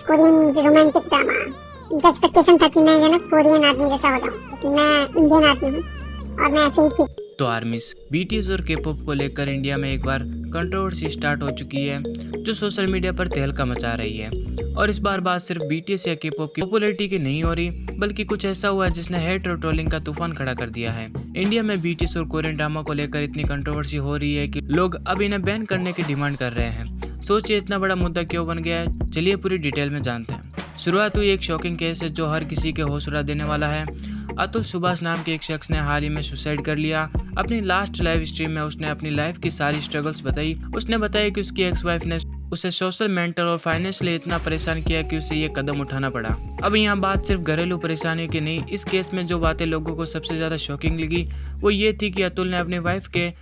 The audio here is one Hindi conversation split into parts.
Korean romantic drama. इनका एक्सपेक्टेशन था कि मैं जो ना कोरियन आदमी जैसा हो जाऊँ, लेकिन मैं इंडियन आदमी हूँ और मैं ऐसे ही ठीक। तो आर्मीज बीटीएस और के-पॉप को लेकर इंडिया में एक बार कंट्रोवर्सी स्टार्ट हो चुकी है जो सोशल मीडिया पर तहलका मचा रही है। और इस बार बात सिर्फ बीटीएस या के-पॉप की पॉपुलैरिटी की नहीं हो रही, बल्कि कुछ ऐसा हुआ है जिसने हेट और ट्रोलिंग का तूफान खड़ा कर दिया है। इंडिया में बीटीएस और कोरियन ड्रामा को लेकर इतनी कंट्रोवर्सी हो रही है कि लोग अब इन्हें बैन करने की डिमांड कर रहे हैं। सोचिए इतना बड़ा मुद्दा क्यों बन गया है, चलिए पूरी डिटेल में जानते हैं। शुरुआत हुई एक शॉकिंग केस है जो हर किसी के होश उड़ा देने वाला है। अतुल सुभाष नाम के एक शख्स ने हाल ही में सुसाइड कर लिया। अपनी लास्ट लाइव स्ट्रीम में उसने अपनी लाइफ की सारी स्ट्रगल्स बताई। उसने बताया कि उसकी एक्स वाइफ ने उसे सोशल, मेंटल और फाइनेंशियली इतना परेशान किया कि उसे ये कदम उठाना पड़ा। अब यहाँ बात सिर्फ घरेलू परेशानियों की नहीं, इस केस में जो बातें लोगों को सबसे ज़्यादा शॉकिंग लगी वो ये थी कि अतुल ने अपनी वाइफ के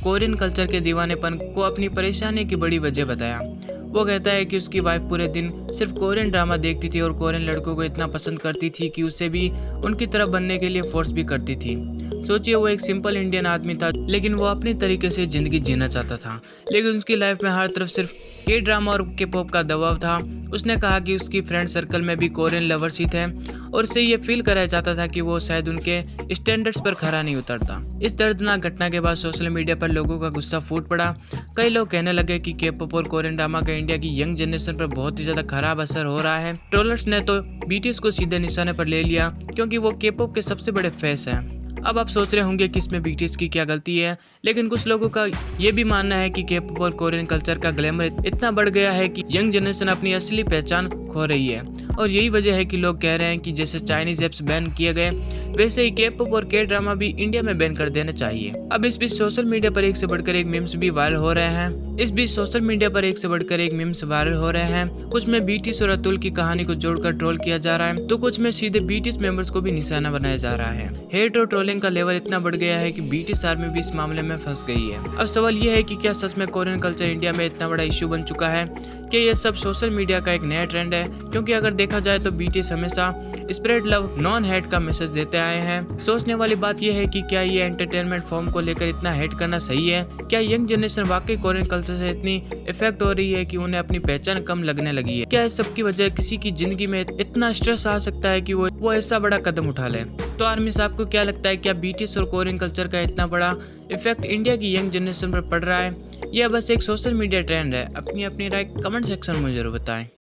कोरियन कल्चर के दीवानेपन को अपनी परेशानी की बड़ी वजह बताया। वो कहता है कि उसकी वाइफ पूरे दिन सिर्फ कोरियन ड्रामा देखती थी और कोरियन लड़कों को इतना पसंद करती थी कि उसे भी उनकी तरफ बनने के लिए फोर्स भी करती थी। सोचिए वो एक सिंपल इंडियन आदमी था, लेकिन वो अपनी तरीके से ज़िंदगी जीना चाहता था, लेकिन उसकी लाइफ में हर तरफ सिर्फ के ड्रामा और के पॉप का दबाव था। उसने कहा कि उसकी फ्रेंड सर्कल में भी कोरियन लवर्स ही थे और उसे ये फील कराया जाता था कि वो शायद उनके स्टैंडर्ड्स पर खरा नहीं उतरता। इस दर्दनाक घटना के बाद सोशल मीडिया पर लोगों का गुस्सा फूट पड़ा। कई लोग कहने लगे कि के पॉप और कोरियन ड्रामा का इंडिया की यंग जनरेशन पर बहुत ही ज़्यादा खराब असर हो रहा है। ट्रोलर्स ने तो बीटीएस को सीधे निशाने पर ले लिया क्योंकि वो के पॉप के सबसे बड़े फेस हैं। अब आप सोच रहे होंगे कि इसमें बीटीएस की क्या गलती है, लेकिन कुछ लोगों का ये भी मानना है कि के-पॉप और कोरियन कल्चर का ग्लैमर इतना बढ़ गया है कि यंग जनरेशन अपनी असली पहचान खो रही है। और यही वजह है कि लोग कह रहे हैं कि जैसे चाइनीज ऐप्स बैन किए गए, वैसे ही के-पॉप और के ड्रामा भी इंडिया में बैन कर देना चाहिए। अब इस बीच सोशल मीडिया पर एक से बढ़कर एक मीम्स भी वायरल हो रहे हैं। कुछ में बीटीएस और अतुल की कहानी को जोड़कर ट्रोल किया जा रहा है, तो कुछ में सीधे बीटीएस मेंबर्स को भी निशाना बनाया जा रहा है। हेट और ट्रोलिंग का लेवल इतना बढ़ गया है कि बीटीएस आर्मी भी इस मामले में फंस गई है। अब सवाल यह है कि क्या सच में कोरियन कल्चर इंडिया में इतना बड़ा इश्यू बन चुका है कि ये सब सोशल मीडिया का एक नया ट्रेंड है? क्योंकि अगर देखा जाए तो बीटीएस हमेशा स्प्रेड लव, नॉन हेट का मैसेज देते आए हैं। सोचने वाली बात यह है कि क्या ये एंटरटेनमेंट फॉर्म को लेकर इतना हेट करना सही है? क्या यंग जनरेशन वाकई कोरियन कल्चर से इतनी इफेक्ट हो रही है कि उन्हें अपनी पहचान कम लगने लगी है? क्या इस सब की वजह किसी की जिंदगी में इतना स्ट्रेस आ सकता है कि वो ऐसा बड़ा कदम उठा ले? तो आर्मीज, आपको क्या लगता है, क्या बीटीएस और कोरियन कल्चर का इतना बड़ा इफेक्ट इंडिया की यंग जनरेशन पर पड़ रहा है या बस एक सोशल मीडिया ट्रेंड है? अपनी अपनी राय कमेंट सेक्शन में जरूर बताएं।